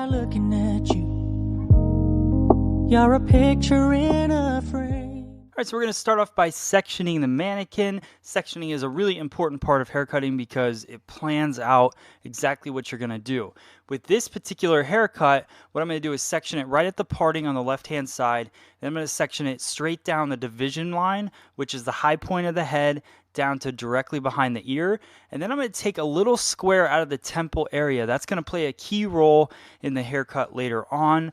by looking at you. You're a picture in a frame. All right, so we're going to start off by sectioning the mannequin. Sectioning is a really important part of haircutting because it plans out exactly what you're going to do. With this particular haircut, what I'm going to do is section it right at the parting on the left-hand side. Then I'm going to section it straight down the division line, which is the high point of the head, down to directly behind the ear. And then I'm going to take a little square out of the temple area. That's going to play a key role in the haircut later on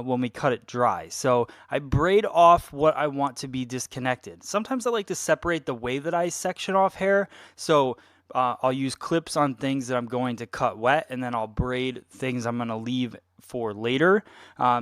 when we cut it dry. So I braid off what I want to be disconnected. Sometimes I like to separate the way that I section off hair. So I'll use clips on things that I'm going to cut wet, and then I'll braid things I'm going to leave for later.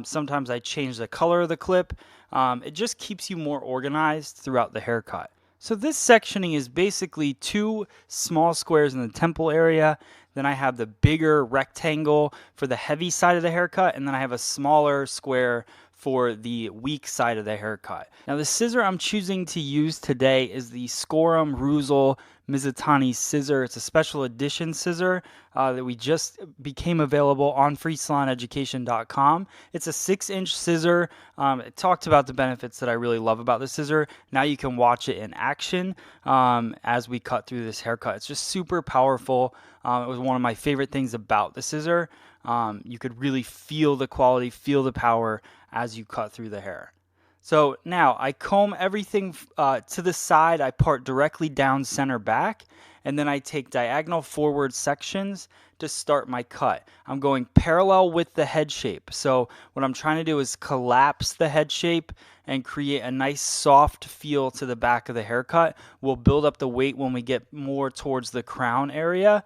Sometimes I change the color of the clip. It just keeps you more organized throughout the haircut. So this sectioning is basically two small squares in the temple area. Then I have the bigger rectangle for the heavy side of the haircut, and then I have a smaller square for the weak side of the haircut. Now the scissor I'm choosing to use today is the Scorum Ruzel Mizutani scissor. It's a special edition scissor that we just became available on freesaloneducation.com. It's a 6-inch scissor. It talked about the benefits that I really love about the scissor. Now you can watch it in action as we cut through this haircut. It's just super powerful. It was one of my favorite things about the scissor. You could really feel the quality, feel the power as you cut through the hair. So now I comb everything to the side. I part directly down center back, and then I take diagonal forward sections to start my cut. I'm going parallel with the head shape. So what I'm trying to do is collapse the head shape and create a nice soft feel to the back of the haircut. We'll build up the weight when we get more towards the crown area.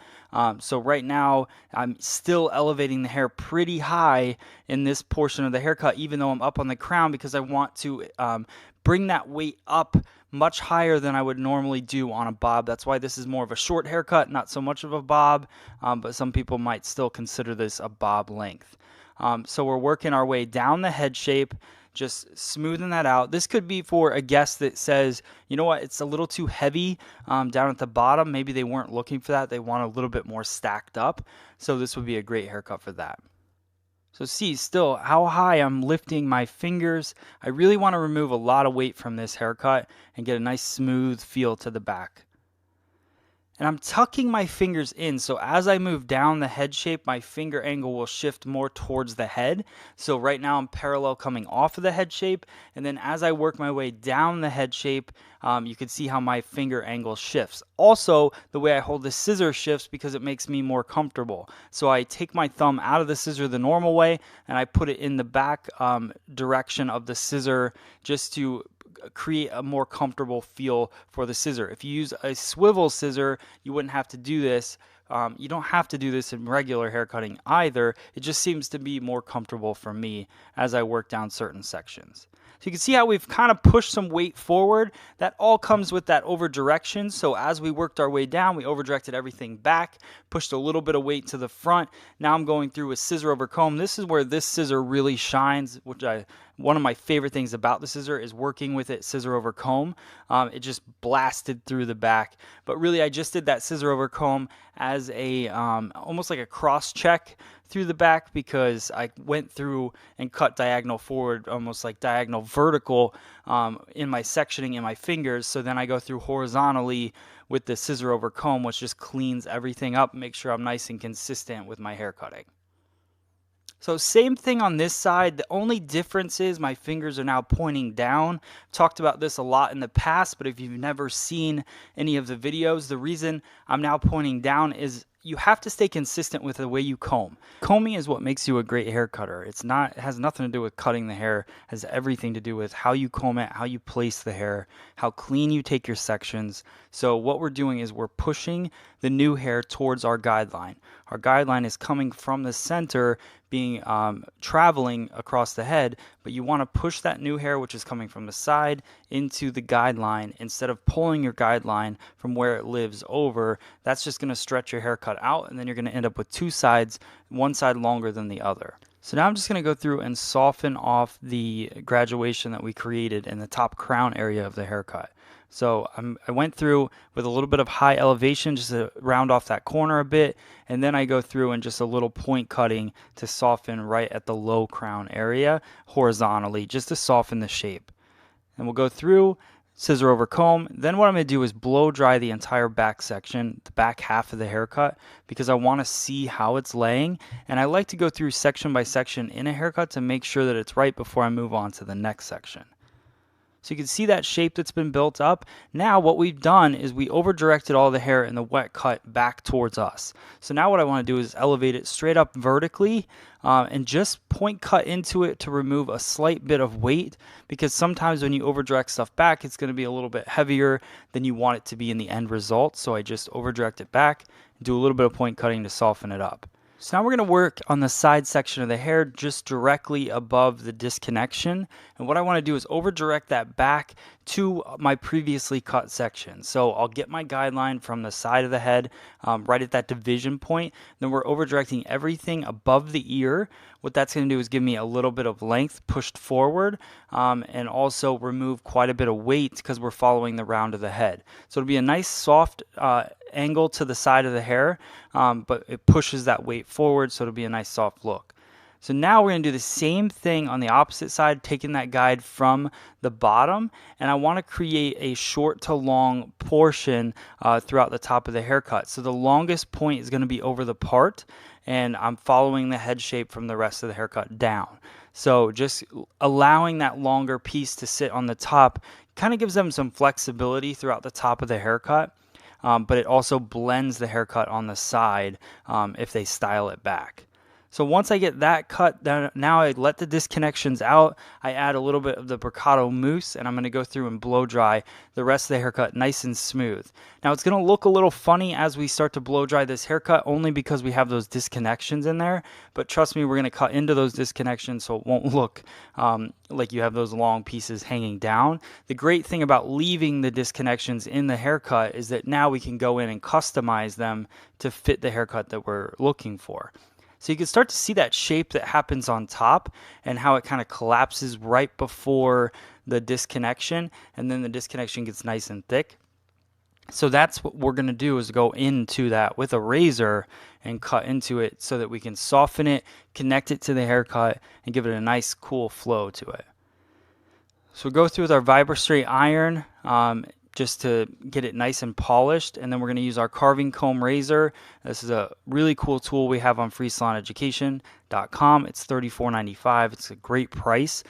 So right now I'm still elevating the hair pretty high in this portion of the haircut, even though I'm up on the crown, because I want to bring that weight up much higher than I would normally do on a bob. That's why this is more of a short haircut, not so much of a bob, but some people might still consider this a bob length. So we're working our way down the head shape, just smoothing that out. This could be for a guest that says, you know what, it's a little too heavy down at the bottom. Maybe they weren't looking for that. They want a little bit more stacked up. So this would be a great haircut for that. So see still how high I'm lifting my fingers. I really want to remove a lot of weight from this haircut and get a nice smooth feel to the back. And I'm tucking my fingers in, so as I move down the head shape, my finger angle will shift more towards the head. So right now I'm parallel coming off of the head shape, and then as I work my way down the head shape, you can see how my finger angle shifts. Also, the way I hold the scissor shifts because it makes me more comfortable. So I take my thumb out of the scissor the normal way, and I put it in the back direction of the scissor just to create a more comfortable feel for the scissor. If you use a swivel scissor, you wouldn't have to do this. You don't have to do this in regular hair cutting either. It just seems to be more comfortable for me as I work down certain sections. So you can see how we've kind of pushed some weight forward. That all comes with that over direction. So as we worked our way down, we over directed everything back, pushed a little bit of weight to the front. Now I'm going through with scissor over comb. This is where this scissor really shines, one of my favorite things about the scissor is working with it scissor over comb. It just blasted through the back. But really I just did that scissor over comb as a almost like a cross check through the back, because I went through and cut diagonal forward, almost like diagonal vertical in my sectioning in my fingers. So then I go through horizontally with the scissor over comb, which just cleans everything up, make sure I'm nice and consistent with my hair cutting. So same thing on this side. The only difference is my fingers are now pointing down. I've talked about this a lot in the past, but if you've never seen any of the videos, the reason I'm now pointing down is you have to stay consistent with the way you comb. Combing is what makes you a great hair cutter. It has nothing to do with cutting the hair. It has everything to do with how you comb it, how you place the hair, how clean you take your sections. So what we're doing is we're pushing the new hair towards our guideline. Our guideline is coming from the center, being traveling across the head, but you want to push that new hair, which is coming from the side, into the guideline instead of pulling your guideline from where it lives over. That's just going to stretch your haircut out, and then you're going to end up with two sides, one side longer than the other. So now I'm just going to go through and soften off the graduation that we created in the top crown area of the haircut. So I went through with a little bit of high elevation just to round off that corner a bit, and then I go through and just a little point cutting to soften right at the low crown area horizontally, just to soften the shape. And we'll go through, scissor over comb. Then what I'm going to do is blow dry the entire back section, the back half of the haircut, because I want to see how it's laying. And I like to go through section by section in a haircut to make sure that it's right before I move on to the next section. So you can see that shape that's been built up. Now what we've done is we over directed all the hair in the wet cut back towards us. So now what I want to do is elevate it straight up vertically and just point cut into it to remove a slight bit of weight, because sometimes when you over direct stuff back, it's going to be a little bit heavier than you want it to be in the end result. So I just over direct it back and do a little bit of point cutting to soften it up. So now we're going to work on the side section of the hair just directly above the disconnection. And what I want to do is over direct that back to my previously cut section. So I'll get my guideline from the side of the head right at that division point. Then we're over directing everything above the ear. What that's going to do is give me a little bit of length pushed forward and also remove quite a bit of weight because we're following the round of the head. So it'll be a nice soft angle to the side of the hair, but it pushes that weight forward, so it'll be a nice soft look. So now we're going to do the same thing on the opposite side, taking that guide from the bottom, and I want to create a short to long portion throughout the top of the haircut. So the longest point is going to be over the part, and I'm following the head shape from the rest of the haircut down. So just allowing that longer piece to sit on the top kind of gives them some flexibility throughout the top of the haircut. But it also blends the haircut on the side if they style it back. So once I get that cut, now I let the disconnections out. I add a little bit of the Bricato mousse, and I'm going to go through and blow dry the rest of the haircut nice and smooth. Now it's going to look a little funny as we start to blow dry this haircut, only because we have those disconnections in there. But trust me, we're going to cut into those disconnections so it won't look like you have those long pieces hanging down. The great thing about leaving the disconnections in the haircut is that now we can go in and customize them to fit the haircut that we're looking for. So you can start to see that shape that happens on top and how it kind of collapses right before the disconnection, and then the disconnection gets nice and thick. So that's what we're going to do, is go into that with a razor and cut into it so that we can soften it, connect it to the haircut, and give it a nice cool flow to it. So we'll go through with our VibraStraight iron just to get it nice and polished, and then we're going to use our carving comb razor. This is a really cool tool we have on freesaloneducation.com. It's $34.95. It's a great price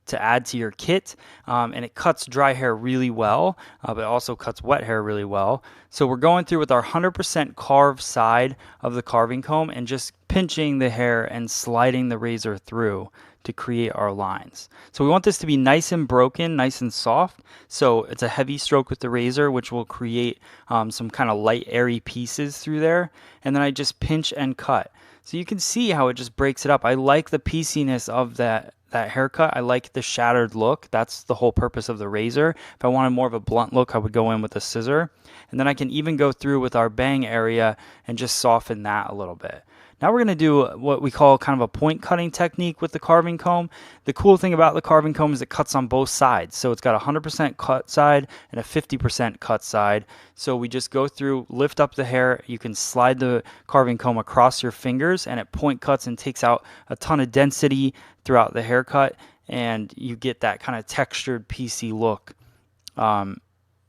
to add to your kit, and it cuts dry hair really well, but it also cuts wet hair really well. So we're going through with our 100% carved side of the carving comb and just pinching the hair and sliding the razor through to create our lines. So we want this to be nice and broken, nice and soft. So it's a heavy stroke with the razor, which will create some kind of light, airy pieces through there. And then I just pinch and cut. So you can see how it just breaks it up. I like the pieciness of that haircut. I like the shattered look. That's the whole purpose of the razor. If I wanted more of a blunt look, I would go in with a scissor. And then I can even go through with our bang area and just soften that a little bit. Now we're going to do what we call kind of a point cutting technique with the carving comb. The cool thing about the carving comb is it cuts on both sides. So it's got a 100% cut side and a 50% cut side. So we just go through, lift up the hair. You can slide the carving comb across your fingers, and it point cuts and takes out a ton of density throughout the haircut, and you get that kind of textured piecey look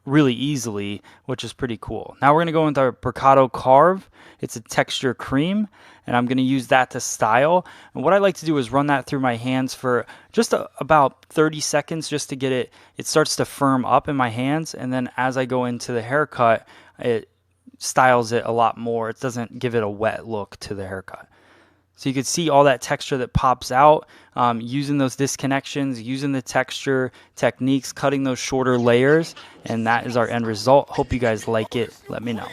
really easily, which is pretty cool. Now we're going to go into our Bricato Carve. It's a texture cream, and I'm going to use that to style. And what I like to do is run that through my hands for just about 30 seconds just to get it starts to firm up in my hands, and then as I go into the haircut, it styles it a lot more. It doesn't give it a wet look to the haircut. So you can see all that texture that pops out using those disconnections, using the texture techniques, cutting those shorter layers, and that is our end result. Hope you guys like it. Let me know.